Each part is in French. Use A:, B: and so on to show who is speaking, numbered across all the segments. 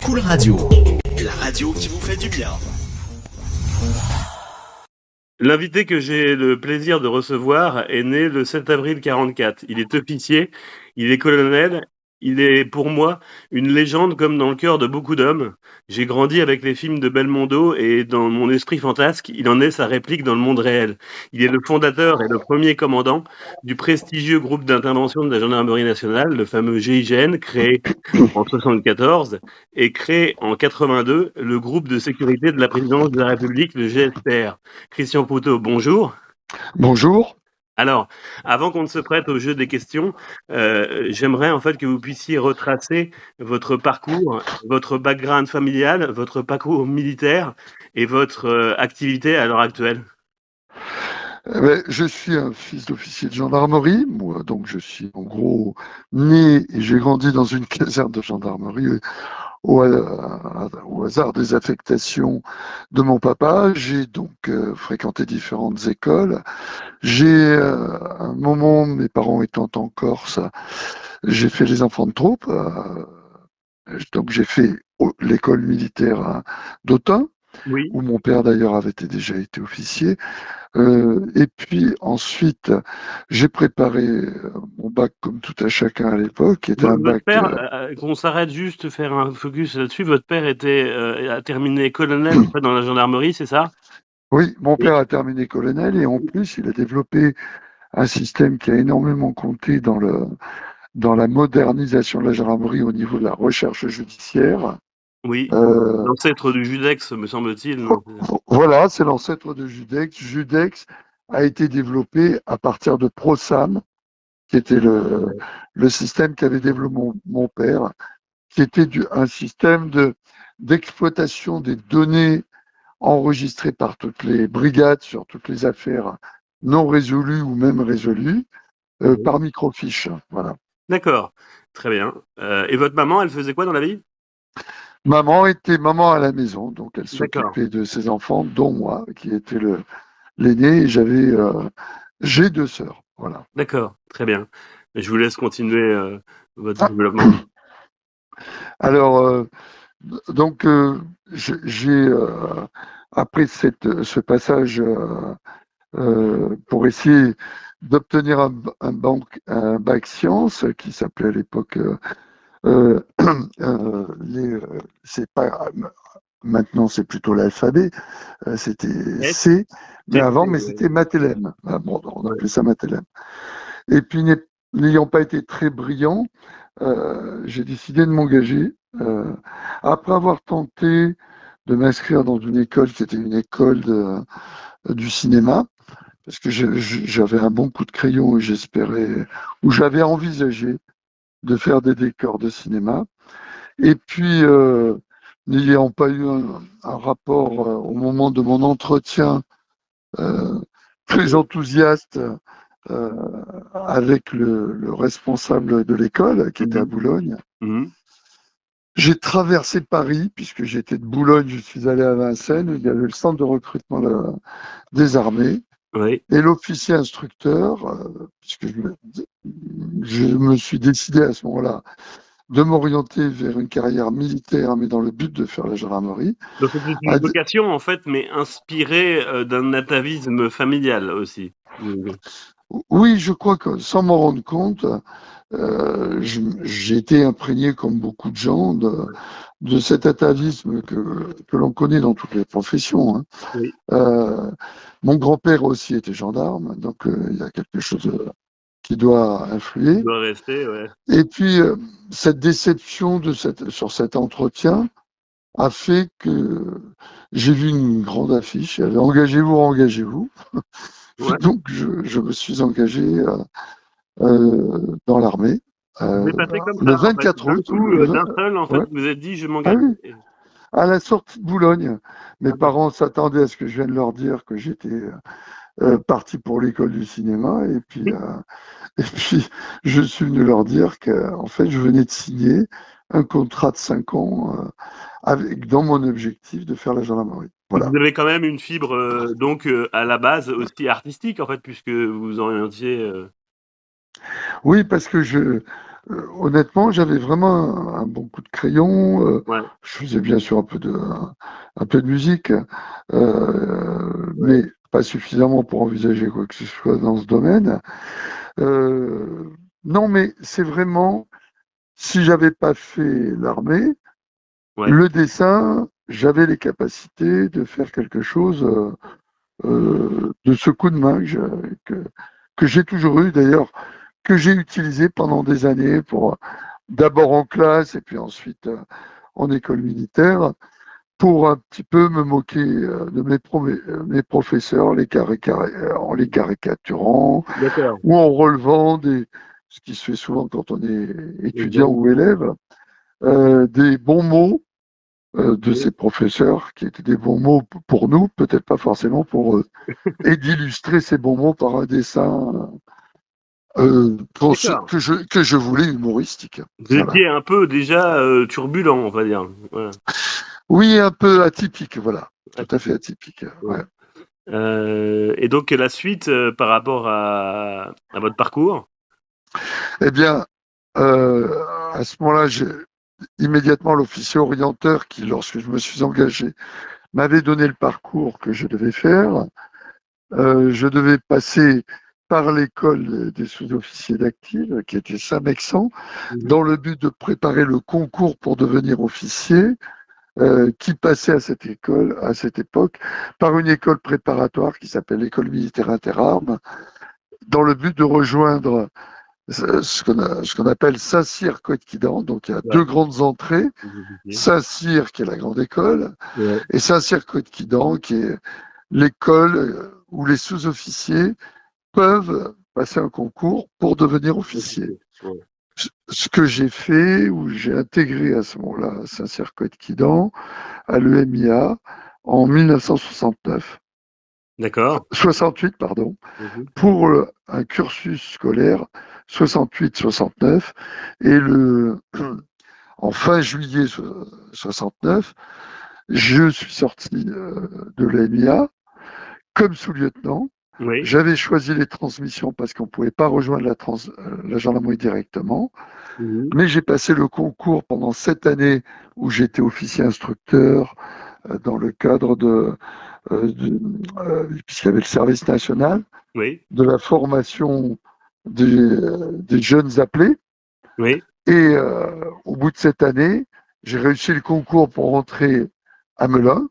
A: Cool Radio, la radio qui vous fait du bien.
B: L'invité que j'ai le plaisir de recevoir est né le 7 avril 1944. Il est officier, il est colonel, il est pour moi une légende comme dans le cœur de beaucoup d'hommes. J'ai grandi avec les films de Belmondo et dans mon esprit fantasque, il en est sa réplique dans le monde réel. Il est le fondateur et le premier commandant du prestigieux groupe d'intervention de la gendarmerie nationale, le fameux GIGN, créé en 74 et créé en 82 le groupe de sécurité de la présidence de la République, le GSPR. Christian Poutot, bonjour.
C: Bonjour.
B: Alors, avant qu'on ne se prête au jeu des questions, j'aimerais en fait que vous puissiez retracer votre parcours, votre background familial, votre parcours militaire et votre activité à l'heure actuelle.
C: Je suis un fils d'officier de gendarmerie, moi, donc je suis en gros né et j'ai grandi dans une caserne de gendarmerie au hasard des affectations de mon papa. J'ai donc fréquenté différentes écoles. Un moment, mes parents étant en Corse, j'ai fait les enfants de troupe. Donc j'ai fait l'école militaire d'Autun,
B: Oui.
C: où mon père d'ailleurs avait déjà été officier. Et puis ensuite, j'ai préparé mon bac comme tout à chacun à l'époque, qui était un
B: Votre
C: bac.
B: père, qu'on s'arrête juste faire un focus là-dessus, votre père a terminé colonel en fait, dans la gendarmerie, c'est ça?
C: Oui, mon
B: Oui.
C: père a terminé colonel et en plus, il a développé un système qui a énormément compté dans la modernisation de la gendarmerie au niveau de la recherche judiciaire.
B: Oui,
C: Euh,
B: l'ancêtre du Judex, me semble-t-il. Non.
C: voilà, c'est l'ancêtre de Judex. Judex a été développé à partir de ProSam, qui était le système qu'avait développé mon père, qui était un système d'exploitation des données enregistrées par toutes les brigades sur toutes les affaires non résolues ou même résolues
B: Oui.
C: par microfiche. Voilà.
B: D'accord, très bien. Et votre maman, elle faisait quoi dans la vie?
C: Maman était maman à la maison, donc elle
B: D'accord,
C: s'occupait de ses enfants, dont moi, qui était l'aîné, et j'ai 2 sœurs. Voilà.
B: d'accord, très bien. Je vous laisse continuer votre développement.
C: Alors, donc, après ce passage pour essayer d'obtenir un bac sciences qui s'appelait à l'époque, euh, c'est pas, maintenant c'est plutôt l'alphabet, c'était
B: S,
C: C, mais
B: T,
C: avant,
B: T,
C: mais
B: ouais.
C: c'était Mathelem. Ah, bon, on
B: Ouais.
C: appelait ça Mathelem. Et puis, n'ayant pas été très brillant, j'ai décidé de m'engager. Après avoir tenté de m'inscrire dans une école qui était une école du cinéma, parce que j'avais un bon coup de crayon et ou j'avais envisagé de faire des décors de cinéma. Et puis, n'ayant pas eu un rapport au moment de mon entretien euh, très enthousiaste euh, avec le responsable de l'école qui était à
B: Mhm.
C: Boulogne.
B: Mhm.
C: J'ai traversé Paris, puisque j'étais de Boulogne, je suis allé à Vincennes, où il y avait le centre de recrutement des armées.
B: Oui.
C: Et l'officier instructeur, puisque je me suis décidé à ce moment-là de m'orienter vers une carrière militaire, mais dans le but de faire la gendarmerie.
B: Donc c'était une vocation en fait, mais inspirée d'un atavisme familial aussi.
C: Oui, je crois que sans m'en rendre compte, j'ai été imprégné, comme beaucoup de gens, de cet atavisme que l'on connaît dans toutes les professions. Hein.
B: Oui.
C: Mon grand-père aussi était gendarme, donc il y a quelque chose qui doit influer.
B: Il doit rester, ouais.
C: Et puis, cette déception sur cet entretien a fait que j'ai vu une grande affiche, il y avait engagez-vous, engagez-vous.
B: Ouais.
C: Donc, je me suis engagé dans l'armée.
B: Vous êtes passé comme
C: Le
B: ça, en fait.
C: 24
B: D'un
C: août,
B: coup, d'un seul, en fait,
C: ouais.
B: vous vous êtes dit, je
C: Ah
B: m'engage.
C: oui, à la sortie de Boulogne. Mes
B: Ah bon.
C: parents s'attendaient à ce que je vienne leur dire que j'étais parti pour l'école du cinéma. Et puis, je suis venu leur dire qu'en fait, je venais de signer un contrat de 5 ans dans mon objectif de faire la gendarmerie. Voilà.
B: Vous avez quand même une fibre, donc, à la base aussi artistique, en fait, puisque vous vous orientiez.
C: Oui, parce que honnêtement, j'avais vraiment un bon coup de crayon.
B: Ouais,
C: Je faisais bien sûr un peu de musique,
B: ouais,
C: mais pas suffisamment pour envisager quoi que ce soit dans ce domaine. Non, mais c'est vraiment, si j'avais pas fait l'armée,
B: ouais.
C: le dessin, j'avais les capacités de faire quelque chose de ce coup de main que, que j'ai toujours eu d'ailleurs, que j'ai utilisé pendant des années pour d'abord en classe et puis ensuite en école militaire pour un petit peu me moquer de mes professeurs en les caricaturant
B: D'accord.
C: ou en relevant ce qui se fait souvent quand on est
B: Les
C: étudiant
B: jeunes.
C: ou élève, des bons mots de
B: Oui.
C: ces professeurs qui étaient des bons mots pour nous, peut-être pas forcément pour eux, et d'illustrer ces bons mots par un dessin
B: D'accord.
C: que je voulais humoristique.
B: Vous
C: Voilà.
B: étiez un peu déjà turbulent, on va dire. Voilà.
C: Oui, un peu atypique, voilà. Tout à fait
B: Atypique.
C: atypique.
B: Ouais.
C: Ouais.
B: Et donc la suite par rapport à votre parcours?
C: Eh bien, à ce moment-là, j'ai immédiatement l'officier orienteur qui, lorsque je me suis engagé, m'avait donné le parcours que je devais faire. Je devais passer par l'école des sous-officiers d'active, qui était Saint-Mexan,
B: Mhm.
C: dans le but de préparer le concours pour devenir officier, qui passait à cette école, à cette époque, par une école préparatoire qui s'appelle l'école militaire interarmes, dans le but de rejoindre ce qu'on appelle Saint-Cyr-Côte-Quidan. Donc il y a
B: Ouais.
C: deux grandes entrées,
B: Vous étiez.
C: Saint-Cyr qui est la grande école,
B: Ouais.
C: et Saint-Cyr-Côte-Quidan qui est l'école où les sous-officiers peuvent passer un concours pour devenir officier.
B: Officier. Ouais.
C: Ce que j'ai fait, où j'ai intégré à ce moment-là Saint-Cyr-Côte-Quidan, à l'EMIA, en 1969,
B: D'accord.
C: 68, pardon,
B: Mhm.
C: pour un cursus scolaire 68-69. Et en fin juillet 69, je suis sorti de l'EMIA comme sous-lieutenant.
B: Oui.
C: J'avais choisi les transmissions parce qu'on ne pouvait pas rejoindre la gendarmerie directement.
B: Mhm.
C: Mais j'ai passé le concours pendant 7 années où j'étais officier instructeur dans le cadre puisqu'il y avait le service national,
B: Oui.
C: de la formation des jeunes appelés.
B: Oui.
C: Et au bout de 7 années, j'ai réussi le concours pour rentrer à Melun.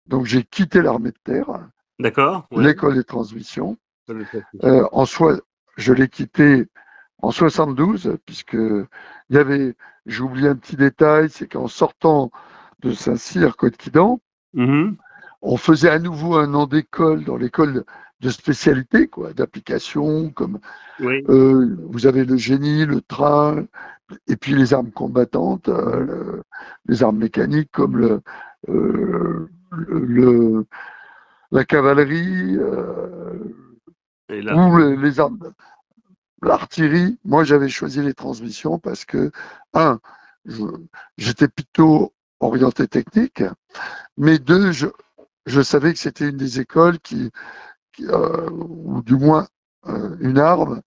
C: Donc j'ai quitté l'armée de terre,
B: D'accord. Ouais.
C: l'école des transmissions.
B: Ça le fait.
C: En soi, je l'ai quitté en 72, puisque j'ai oublié un petit détail, c'est qu'en sortant de Saint-Cyr, Côte-Quidan,
B: Mhm.
C: on faisait à nouveau un an d'école dans l'école de spécialité, quoi, d'application, comme
B: Oui.
C: vous avez le génie, le train, et puis les armes combattantes,
B: Mhm.
C: les armes mécaniques comme le- la cavalerie
B: Et là.
C: ou les armes, l'artillerie. Moi, j'avais choisi les transmissions parce que, un, je- j'étais plutôt orienté technique, mais deux, je savais que c'était une des écoles ou du moins une arme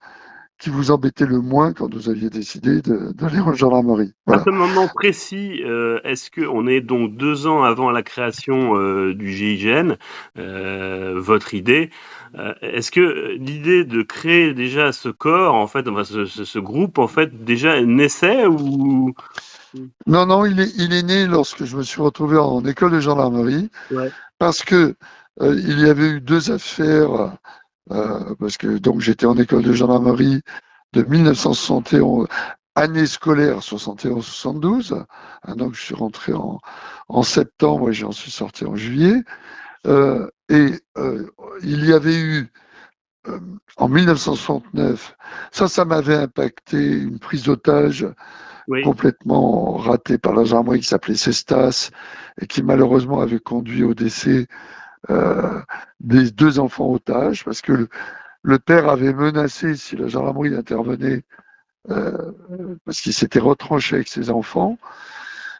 C: qui vous embêtait le moins quand vous aviez décidé d'aller en gendarmerie.
B: À
C: Voilà.
B: ce moment précis, est-ce qu'on est donc 2 ans avant la création du GIGN, votre idée, est-ce que l'idée de créer déjà ce corps, en fait, enfin ce groupe, en fait, déjà naissait ou...
C: Non, non, il est né lorsque je me suis retrouvé en école de gendarmerie
B: Ouais.
C: parce que il y avait eu deux affaires. Parce que donc j'étais en école de gendarmerie de 1971, année scolaire 71-72. Donc je suis rentré en septembre et j'en suis sorti en juillet. Il y avait eu euh, en 1969, ça m'avait impacté une prise d'otage
B: Oui.
C: complètement ratée par la gendarmerie qui s'appelait Cestas et qui malheureusement avait conduit au décès euh, des deux enfants otages parce que le père avait menacé si la gendarmerie intervenait, euh, parce qu'il s'était retranché avec ses enfants,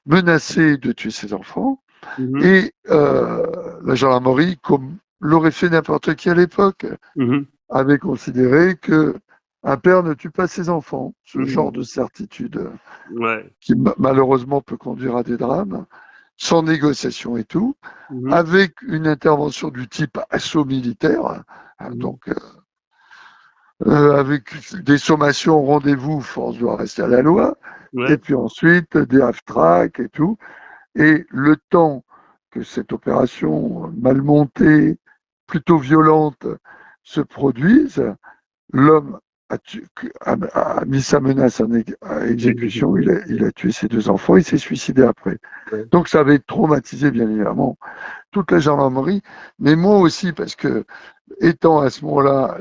C: menacé de tuer ses enfants.
B: Mhm.
C: Et la gendarmerie, comme l'aurait fait n'importe qui à l'époque,
B: Mhm.
C: avait considéré que Un père ne tue pas ses enfants. Ce genre
B: Mhm.
C: de certitude
B: Ouais.
C: qui malheureusement peut conduire à des drames, sans négociation et tout,
B: Mhm.
C: avec une intervention du type assaut militaire,
B: Mhm.
C: donc avec des sommations, rendez-vous, force doit rester à la loi, et
B: Ouais.
C: puis ensuite des half-tracks et tout. Et le temps que cette opération mal montée, plutôt violente, se produise, l'homme a mis sa menace à exécution,
B: L'exécution.
C: il a tué ses deux enfants, il s'est suicidé après.
B: Ouais.
C: Donc ça avait traumatisé bien évidemment toute la gendarmerie, mais moi aussi parce que étant à ce moment-là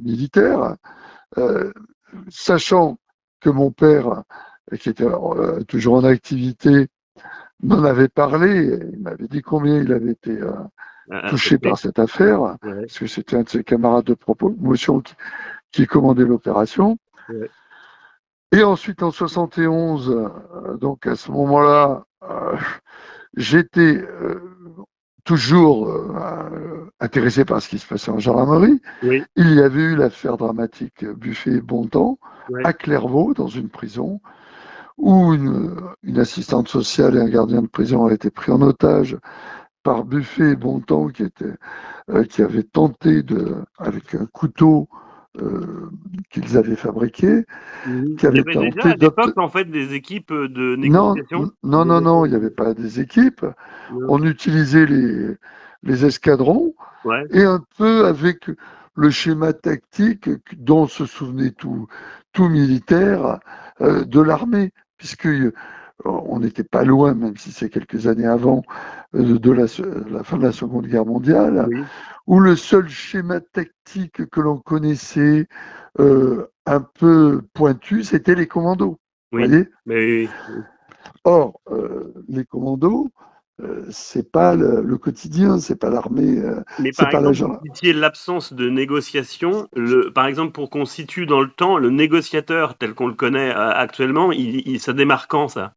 C: militaire, euh, sachant que mon père, qui était toujours en activité, m'en avait parlé, il m'avait dit combien il avait été
B: À peu
C: touché
B: près.
C: par cette affaire,
B: Ouais.
C: parce que c'était un de ses camarades de promotion qui commandait l'opération.
B: Ouais.
C: Et ensuite en 71, donc à ce moment-là, j'étais toujours intéressé par ce qui se passait en gendarmerie.
B: Oui.
C: Il y avait eu l'affaire dramatique Buffet Bontemps
B: Ouais.
C: à Clairvaux, dans une prison, où une assistante sociale et un gardien de prison avaient été pris en otage par Buffet et Bontemps qui avaient tenté avec un couteau qu'ils avaient fabriqué,
B: Mhm.
C: qui
B: Il y
C: avaient
B: avait déjà
C: tenté
B: à l'époque
C: d'obtenir.
B: en fait des équipes de
C: Non,
B: négociation.
C: non, non, non, il n'y avait pas des équipes.
B: Non.
C: On utilisait les escadrons
B: Ouais.
C: et un peu avec le schéma tactique dont se souvenait tout militaire de l'armée, puisque on n'était pas loin, même si c'est quelques années avant la fin de la Seconde Guerre mondiale,
B: Oui.
C: où le seul schéma tactique que l'on connaissait un peu pointu, c'était les commandos.
B: Oui.
C: Voyez.
B: Mais oui. Oui.
C: Or, les commandos, c'est pas le quotidien, c'est pas l'armée,
B: Mais
C: c'est
B: par
C: pas la
B: exemple, vous
C: gendarmerie.
B: citiez l'absence de négociation. Par exemple, pour qu'on situe dans le temps, le négociateur tel qu'on le connaît actuellement, ça démarre quand ça?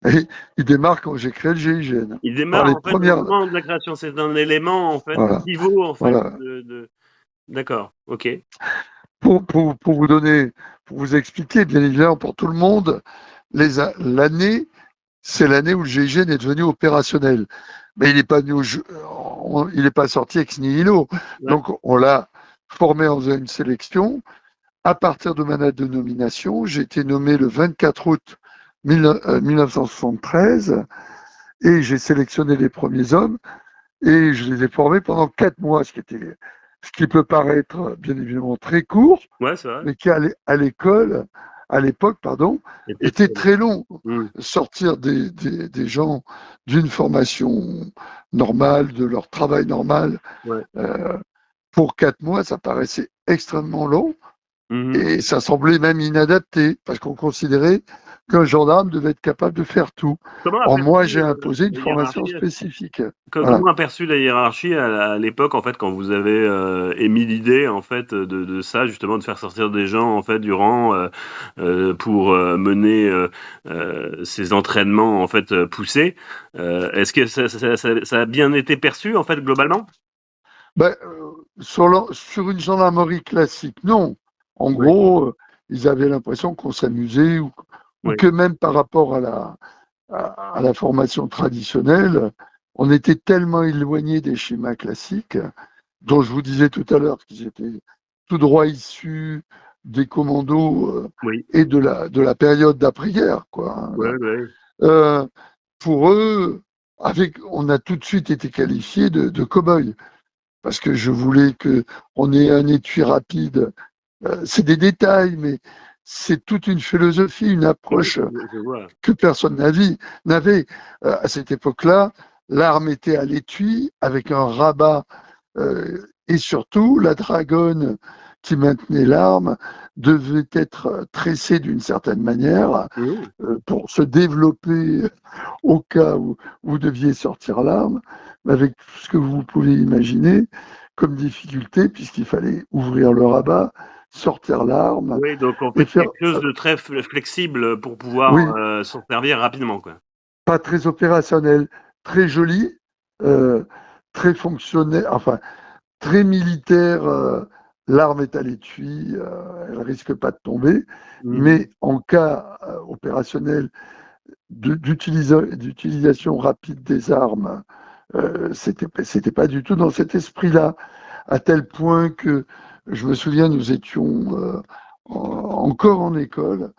C: Et il démarre quand j'ai créé le GIGN.
B: Il
C: Par
B: démarre
C: les
B: en fait au
C: premières,
B: moment de la création. C'est un élément en fait
C: voilà,
B: pivot en fait
C: voilà.
B: D'accord. Ok.
C: Pour vous donner, pour vous expliquer, bien évidemment, pour tout le monde, l'année, c'est l'année où le GIGN est devenu opérationnel. Mais il n'est pas il n'est pas sorti ex nihilo.
B: Ouais.
C: Donc, on l'a formé en faisant une sélection. À partir de ma date de nomination, j'ai été nommé le 24 août 1973 et j'ai sélectionné les premiers hommes et je les ai formés pendant 4 mois, ce qui peut paraître bien évidemment très court,
B: Ouais, c'est vrai.
C: mais qui à l'époque, pardon,
B: Était
C: était
B: très long.
C: très long.
B: Hmm.
C: Sortir des gens d'une formation normale, de leur travail normal,
B: Ouais.
C: euh, pour 4 mois, ça paraissait extrêmement long.
B: Mhm.
C: Et ça semblait même inadapté, parce qu'on considérait qu'un gendarme devait être capable de faire tout.
B: Comment
C: Or, moi,
B: aperçu
C: j'ai imposé une
B: la
C: formation
B: hiérarchie?
C: spécifique.
B: Comment
C: Voilà.
B: aperçu la hiérarchie à l'époque, en fait, quand vous avez émis l'idée, en fait, de ça, justement, de faire sortir des gens, en fait, du rang pour mener ces entraînements, en fait, poussés. Est-ce que ça a bien été perçu, en fait, globalement?
C: Ben, sur une gendarmerie classique, non. En
B: Oui,
C: gros, ils avaient l'impression qu'on s'amusait ou
B: oui,
C: que même par rapport à la formation traditionnelle, on était tellement éloigné des schémas classiques, dont je vous disais tout à l'heure qu'ils étaient tout droit issus des commandos
B: oui,
C: et de la période d'après-guerre, quoi.
B: oui, oui.
C: Euh, pour eux, on a tout de suite été qualifiés de cow-boys, parce que je voulais qu'on ait un étui rapide. C'est des détails, mais c'est toute une philosophie, une
B: Oui,
C: approche
B: je vois.
C: que personne n'avait. À cette époque-là, l'arme était à l'étui avec un rabat et surtout la dragonne qui maintenait l'arme devait être tressée d'une certaine manière
B: Mhm.
C: pour se développer au cas où vous deviez sortir l'arme, avec tout ce que vous pouvez imaginer comme difficulté, puisqu'il fallait ouvrir le rabat, sortir l'arme
B: Oui, donc en
C: et
B: fait,
C: faire,
B: quelque chose de très flexible pour pouvoir
C: oui,
B: s'en servir rapidement, quoi.
C: pas très opérationnel, très joli, euh, très fonctionnel, enfin, très militaire l'arme est à l'étui, elle risque pas de tomber,
B: Mhm.
C: mais en cas opérationnel d'utilisation rapide des armes, c'était pas du tout dans cet esprit-là, à tel point que je me souviens, nous étions encore en école.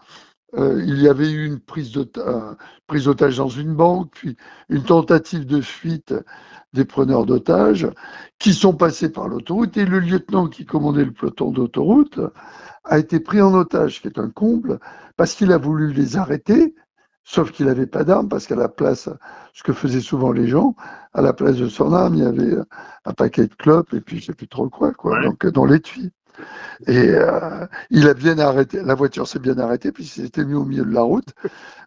C: Il y avait eu une prise d'otage dans une banque, puis une tentative de fuite des preneurs d'otages qui sont passés par l'autoroute, et le lieutenant qui commandait le peloton d'autoroute a été pris en otage, ce qui est un comble, parce qu'il a voulu les arrêter, sauf qu'il n'avait pas d'arme, parce qu'à la place, ce que faisaient souvent les gens, à la place de son arme, il y avait un paquet de clopes et puis je sais plus trop quoi,
B: Ouais.
C: donc dans l'étui. Et il a bien arrêté, la voiture s'est bien arrêtée, puis il s'était mis au milieu de la route,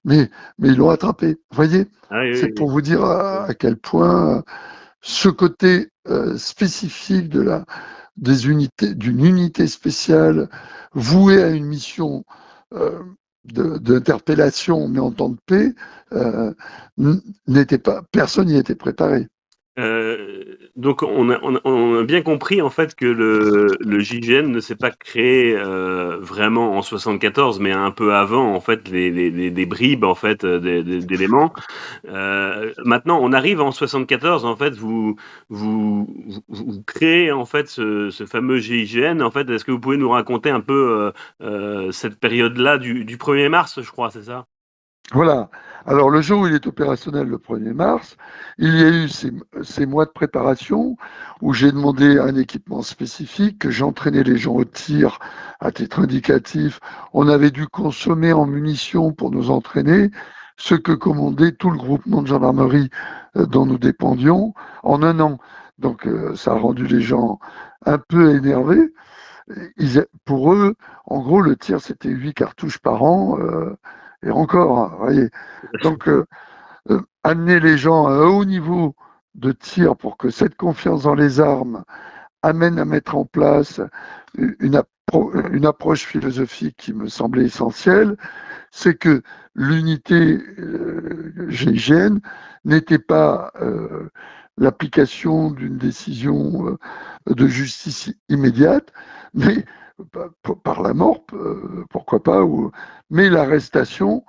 C: mais ils l'ont attrapé. Vous voyez,
B: Ah oui,
C: c'est
B: oui,
C: pour vous dire à quel point ce côté spécifique d'une unité spéciale vouée à une mission d'interpellation, mais en temps de paix, euh, personne n'y était préparé.
B: Donc on a bien compris en fait que le GIGN ne s'est pas créé vraiment en 74, mais un peu avant en fait des bribes en fait d'éléments. Maintenant on arrive en 74 en fait vous créez en fait ce fameux GIGN en fait. Est-ce que vous pouvez nous raconter un peu cette période-là du 1er mars, je crois, c'est ça?
C: Voilà. Alors, le jour où il est opérationnel, le 1er mars, il y a eu ces mois de préparation où j'ai demandé un équipement spécifique, que j'entraînais les gens au tir à titre indicatif. On avait dû consommer en munitions pour nous entraîner, ce que commandait tout le groupement de gendarmerie dont nous dépendions en un an. Donc, ça a rendu les gens un peu énervés. Pour eux, en gros, le tir, c'était 8 cartouches par an, et encore, hein, voyez. Donc, amener les gens à un haut niveau de tir pour que cette confiance dans les armes amène à mettre en place une approche philosophique qui me semblait essentielle, c'est que l'unité GIGN n'était pas l'application d'une décision de justice immédiate, mais par la mort, pourquoi pas, mais l'arrestation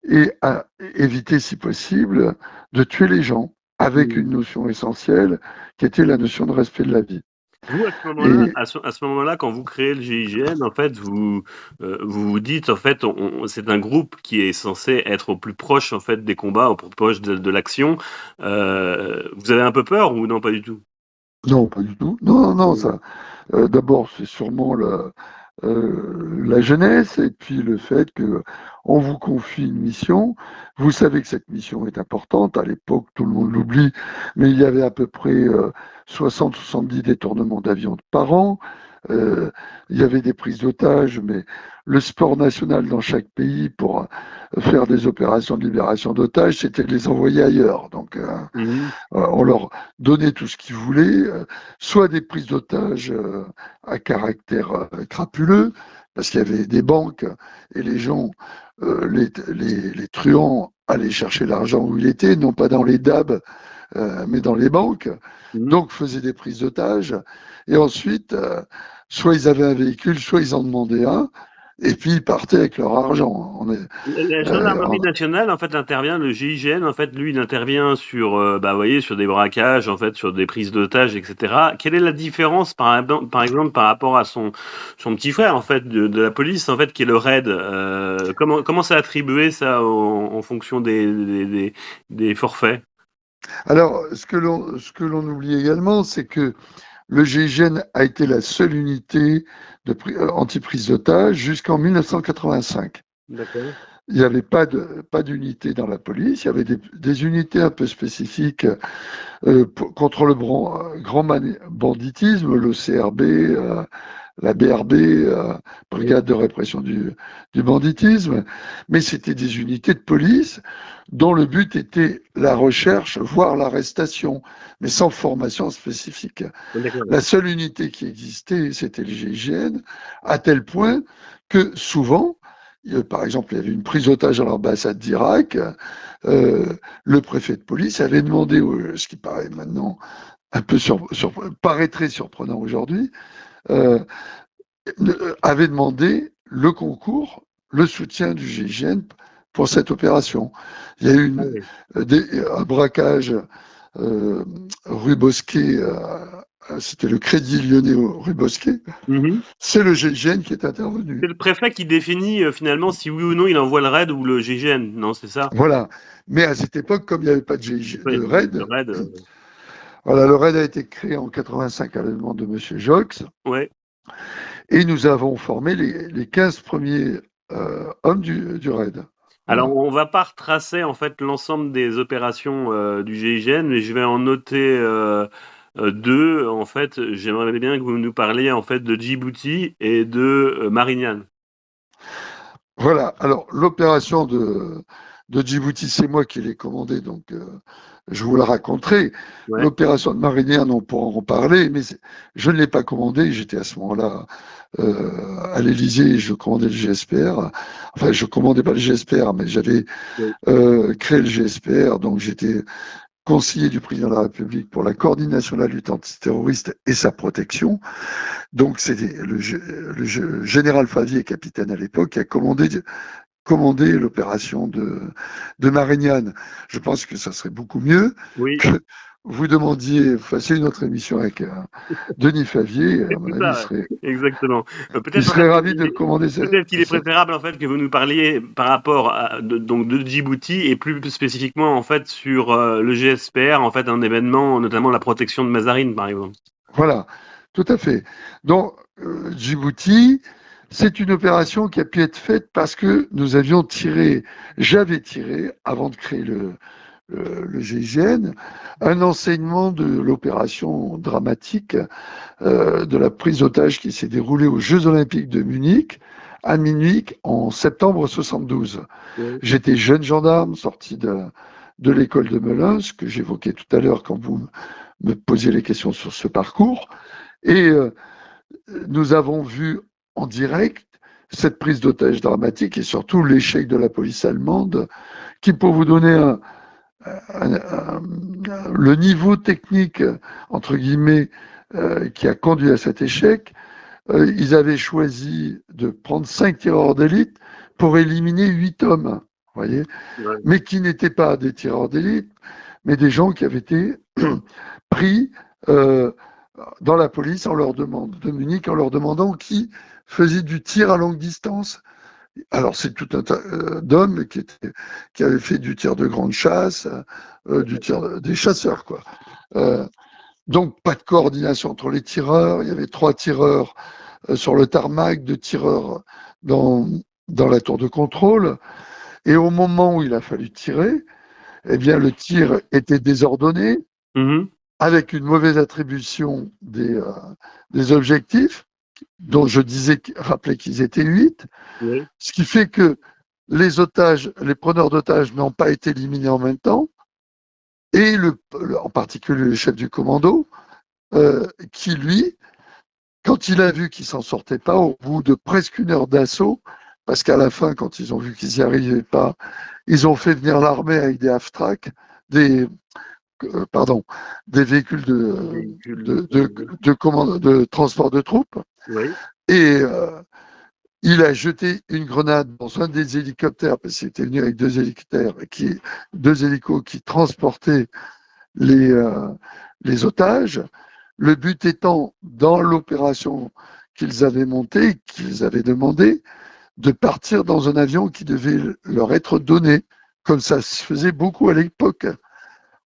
C: et à éviter, si possible, de tuer les gens avec une notion essentielle qui était la notion de respect de la vie.
B: Vous, à ce moment-là,
C: Et
B: à ce moment-là, quand vous créez le GIGN, en fait, vous vous dites, en fait, c'est un groupe qui est censé être au plus proche, en fait, des combats, au plus proche de l'action. Vous avez un peu peur ou non, pas du tout?
C: non, pas du tout. Non, non,
B: Mm.
C: ça. D'abord, c'est sûrement la jeunesse et puis le fait que on vous confie une mission. Vous savez que cette mission est importante. À l'époque, tout le monde l'oublie, mais il y avait à peu près 60-70 détournements d'avions par an. Euh, il y avait des prises d'otages, mais le sport national dans chaque pays pour faire des opérations de libération d'otages, c'était de les envoyer ailleurs. Donc,
B: Mhm.
C: on leur donnait tout ce qu'ils voulaient, soit des prises d'otages à caractère crapuleux, parce qu'il y avait des banques et les gens, les truands allaient chercher l'argent où il était, non pas dans les DAB, mais dans les banques.
B: Mhm.
C: Donc faisaient des prises d'otages. Et ensuite, soit ils avaient un véhicule, soit ils en demandaient un, et puis ils partaient avec leur argent.
B: La
C: On
B: gendarmerie nationale, en fait, intervient, le GIGN, en fait, lui, il intervient sur, bah, vous voyez, sur des braquages, en fait, sur des prises d'otages, etc. Quelle est la différence, par exemple, par rapport à son petit frère, en fait, de la police, en fait, qui est le RAID? Comment c'est attribué, ça, en fonction des forfaits?
C: Alors, ce que l'on oublie également, c'est que le GIGN a été la seule unité anti-prise d'otages jusqu'en 1985.
B: D'accord.
C: Il n'y avait pas d'unité dans la police, il y avait des unités un peu spécifiques contre le grand banditisme, le CRB, la BRB, Brigade de répression du banditisme, mais c'était des unités de police dont le but était la recherche, voire l'arrestation, mais sans formation spécifique.
B: D'accord.
C: La seule unité qui existait, c'était le GIGN, à tel point que souvent, par exemple, il y avait une prise d'otage à l'ambassade d'Irak, euh, le préfet de police avait demandé, ce qui paraît maintenant un peu paraît très surprenant aujourd'hui, euh, avait demandé le concours, le soutien du GIGN pour cette opération. Il y a eu un braquage rue Bosquet, c'était le Crédit Lyonnais rue Bosquet. C'est le GIGN qui est intervenu.
B: C'est le préfet qui définit finalement si oui ou non il envoie le raid ou le GIGN, non, c'est ça?
C: Voilà. Mais à cette époque, comme il n'y avait pas de raid,
B: le raid,
C: voilà, le raid a été créé en 85 à la demande de M. Jox.
B: ouais.
C: Et nous avons formé les 15 premiers hommes du raid. Voilà.
B: Alors, on va pas retracer en fait l'ensemble des opérations du GIGN, mais je vais en noter deux. En fait, j'aimerais bien que vous nous parliez en fait de Djibouti et de Marignane.
C: Voilà. Alors, l'opération de Djibouti, c'est moi qui l'ai commandée, donc je vous la raconterai.
B: Ouais.
C: L'opération de Marignane, on pourra en parler, mais je ne l'ai pas commandée. J'étais à ce moment-là à l'Élysée, je commandais le GSPR. Enfin, je commandais pas le GSPR, mais j'avais créé le GSPR, donc j'étais conseiller du président de la République pour la coordination de la lutte antiterroriste et sa protection. Donc, c'était le général Favier, capitaine à l'époque, qui a commandé l'opération de Marignane. Je pense que ça serait beaucoup mieux que vous demandiez, vous fassiez une autre émission avec Denis Favier. À mon avis,
B: exactement.
C: Il serait ravi de commander ça.
B: Peut-être qu'il est préférable en fait que vous nous parliez par rapport à, donc de Djibouti et plus spécifiquement en fait sur le GSPR, en fait un événement, notamment la protection de Mazarine par exemple.
C: Voilà, tout à fait. Donc Djibouti, c'est une opération qui a pu être faite parce que nous avions j'avais tiré avant de créer le GIGN, un enseignement de l'opération dramatique de la prise d'otage qui s'est déroulée aux Jeux Olympiques de Munich à minuit en septembre 72.
B: Oui.
C: J'étais jeune gendarme sorti de l'école de Melun, ce que j'évoquais tout à l'heure quand vous me posiez les questions sur ce parcours. Et nous avons vu en direct cette prise d'otage dramatique et surtout l'échec de la police allemande qui, pour vous donner le niveau technique, entre guillemets, qui a conduit à cet échec, ils avaient choisi de prendre 5 tireurs d'élite pour éliminer 8 hommes, voyez, mais qui n'étaient pas des tireurs d'élite, mais des gens qui avaient été pris dans la police de Munich en leur demandant qui faisait du tir à longue distance. Alors, c'est tout un tas d'hommes qui avaient fait du tir de grande chasse, du tir des chasseurs, quoi. Donc, pas de coordination entre les tireurs. Il y avait 3 tireurs sur le tarmac, 2 tireurs dans la tour de contrôle. Et au moment où il a fallu tirer, eh bien, le tir était désordonné, avec une mauvaise attribution des objectifs, dont je rappelais qu'ils étaient 8, ce qui fait que les preneurs d'otages n'ont pas été éliminés en même temps, et en particulier le chef du commando, qui lui, quand il a vu qu'il s'en sortait pas, au bout de presque 1 heure d'assaut, parce qu'à la fin, quand ils ont vu qu'ils n'y arrivaient pas, ils ont fait venir l'armée avec des half-track, des véhicules de transport de troupes. Et il a jeté une grenade dans un des hélicoptères, parce qu'il était venu avec 2 hélicos qui transportaient les otages. Le but étant, dans l'opération qu'ils avaient montée, qu'ils avaient demandé, de partir dans un avion qui devait leur être donné, comme ça se faisait beaucoup à l'époque.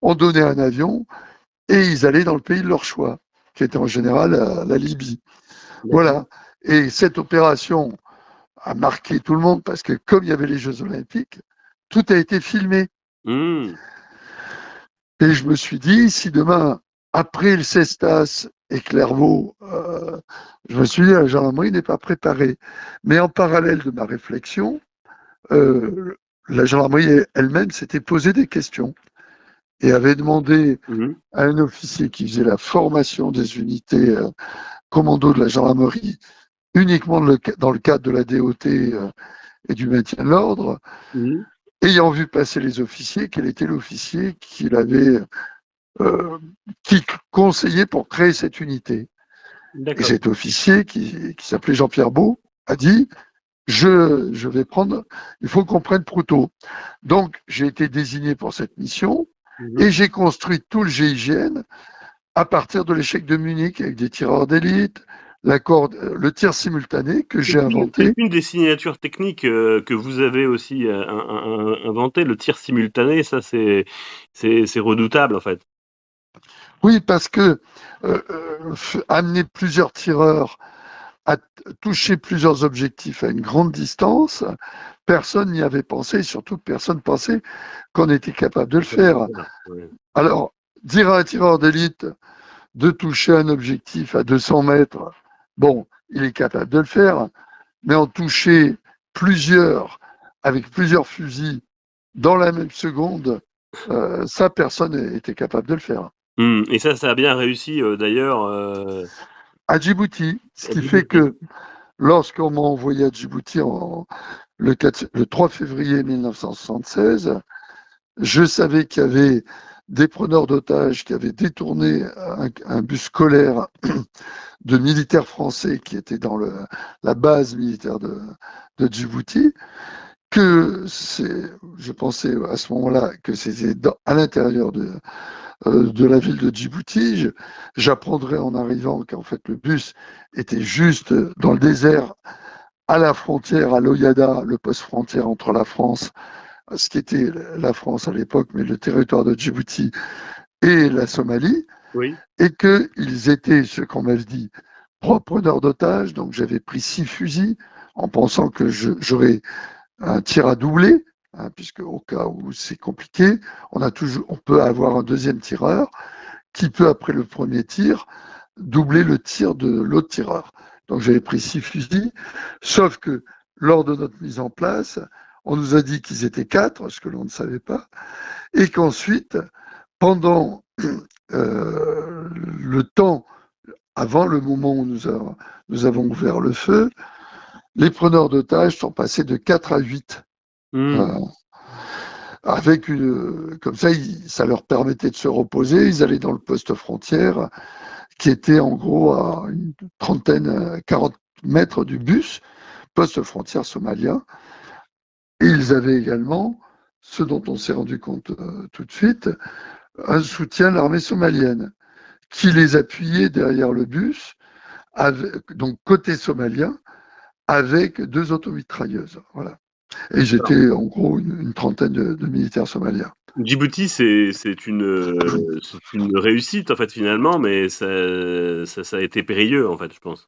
C: On donnait un avion et ils allaient dans le pays de leur choix, qui était en général la Libye. Voilà. Et cette opération a marqué tout le monde parce que comme il y avait les Jeux Olympiques, tout a été filmé. Et je me suis dit, si demain, après le Cestas et Clairvaux, je me suis dit, la gendarmerie n'est pas préparée. Mais en parallèle de ma réflexion, la gendarmerie elle-même s'était posé des questions et avait demandé à un officier qui faisait la formation des unités commando de la gendarmerie, uniquement dans le cadre de la DOT et du maintien de l'ordre, ayant vu passer les officiers, quel était l'officier qui conseillait pour créer cette unité. Et
B: D'accord.
C: cet officier qui s'appelait Jean-Pierre Beau a dit je vais prendre, il faut qu'on prenne Proutot. Donc, j'ai été désigné pour cette mission
B: Mhm.
C: et j'ai construit tout le GIGN à partir de l'échec de Munich avec des tireurs d'élite, le tir simultané que j'ai
B: C'est
C: inventé.
B: une des signatures techniques que vous avez aussi inventé, le tir simultané. Ça, c'est redoutable en fait.
C: Oui, parce que amener plusieurs tireurs à toucher plusieurs objectifs à une grande distance, personne n'y avait pensé, et surtout personne pensait qu'on était capable de le faire.
B: Ouais.
C: Alors, dire à un tireur d'élite de toucher un objectif à 200 mètres, bon, il est capable de le faire, mais en toucher plusieurs, avec plusieurs fusils, dans la même seconde, ça, personne n'était capable de le faire.
B: Et ça a bien réussi d'ailleurs
C: À Djibouti, ce
B: à
C: qui fait
B: Djibouti.
C: que lorsqu'on m'a envoyé à Djibouti le 3 février 1976, je savais qu'il y avait des preneurs d'otages qui avaient détourné un bus scolaire de militaires français qui était dans la base militaire de Djibouti, je pensais à ce moment-là que c'était à l'intérieur de la ville de Djibouti. J'apprendrai en arrivant qu'en fait le bus était juste dans le désert, à la frontière, à l'Oyada, le poste frontière entre la France, ce qui était la France à l'époque, mais le territoire de Djibouti et la Somalie,
B: Oui.
C: et qu'ils étaient, ce qu'on m'avait dit, preneurs d'otages. Donc j'avais pris 6 fusils en pensant que j'aurais un tir à doubler, hein, puisque au cas où c'est compliqué, on peut avoir un deuxième tireur qui peut, après le premier tir, doubler le tir de l'autre tireur. Donc j'avais pris 6 fusils, sauf que lors de notre mise en place, on nous a dit qu'ils étaient 4, ce que l'on ne savait pas, et qu'ensuite, pendant le temps, avant le moment où nous avons ouvert le feu, les preneurs d'otages sont passés de 4 à 8.
B: Mmh.
C: Comme ça, ça leur permettait de se reposer. Ils allaient dans le poste frontière, qui était en gros à une trentaine, 40 mètres du bus, poste frontière somalien. Et ils avaient également, ce dont on s'est rendu compte tout de suite, un soutien de l'armée somalienne, qui les appuyait derrière le bus, donc côté somalien, avec 2 automitrailleuses. Voilà. Et j'étais en gros une trentaine de militaires somaliens.
B: Djibouti, c'est une réussite en fait finalement, mais ça a été périlleux en fait, je pense.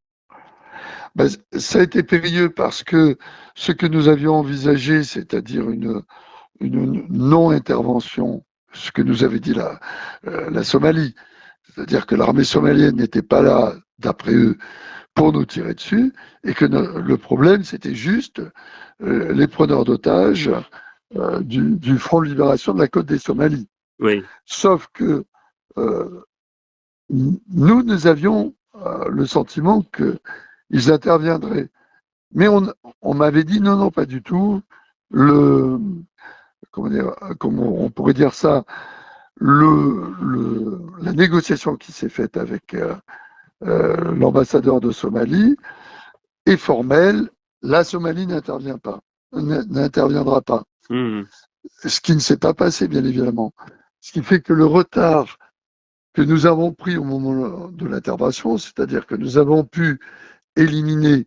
C: Ben, ça a été périlleux parce que ce que nous avions envisagé, c'est-à-dire une non-intervention, ce que nous avait dit la Somalie, c'est-à-dire que l'armée somalienne n'était pas là, d'après eux, pour nous tirer dessus, et que le problème, c'était juste les preneurs d'otages du Front de libération de la côte des Somalies.
B: Oui.
C: Sauf que euh, nous avions le sentiment qu'ils interviendraient. Mais on m'avait dit non, non, pas du tout. Comment on pourrait dire ça, la négociation qui s'est faite avec l'ambassadeur de Somalie est formelle. La Somalie n'interviendra pas.
B: Mmh.
C: Ce qui ne s'est pas passé, bien évidemment. Ce qui fait que le retard que nous avons pris au moment de l'intervention, c'est-à-dire que nous avons pu éliminer,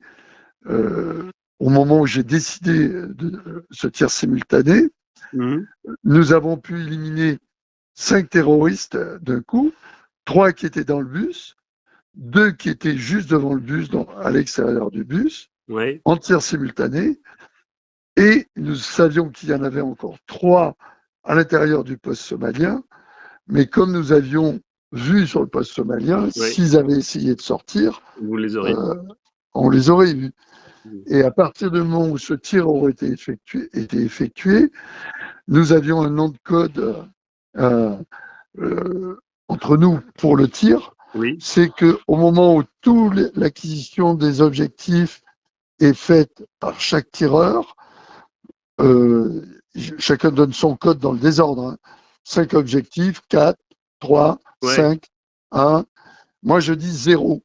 C: au moment où j'ai décidé de ce tir simultané,
B: Mmh.
C: nous avons pu éliminer 5 terroristes d'un coup, 3 qui étaient dans le bus, 2 qui étaient juste devant le bus, à l'extérieur du bus,
B: Ouais.
C: en tir simultané, et nous savions qu'il y en avait encore 3 à l'intérieur du poste somalien, mais comme nous avions vu sur le poste somalien,
B: Ouais.
C: s'ils avaient essayé de sortir,
B: Vous les auriez.
C: on les aurait vus.
B: Mmh.
C: Et à partir du moment où ce tir aurait été effectué, nous avions un nom de code entre nous pour le tir.
B: Oui.
C: C'est qu'au moment où toute l'acquisition des objectifs est faite par chaque tireur, chacun donne son code dans le désordre. Hein. 5 objectifs, 4, 3,
B: Ouais.
C: 5, 1. Moi, je dis 0.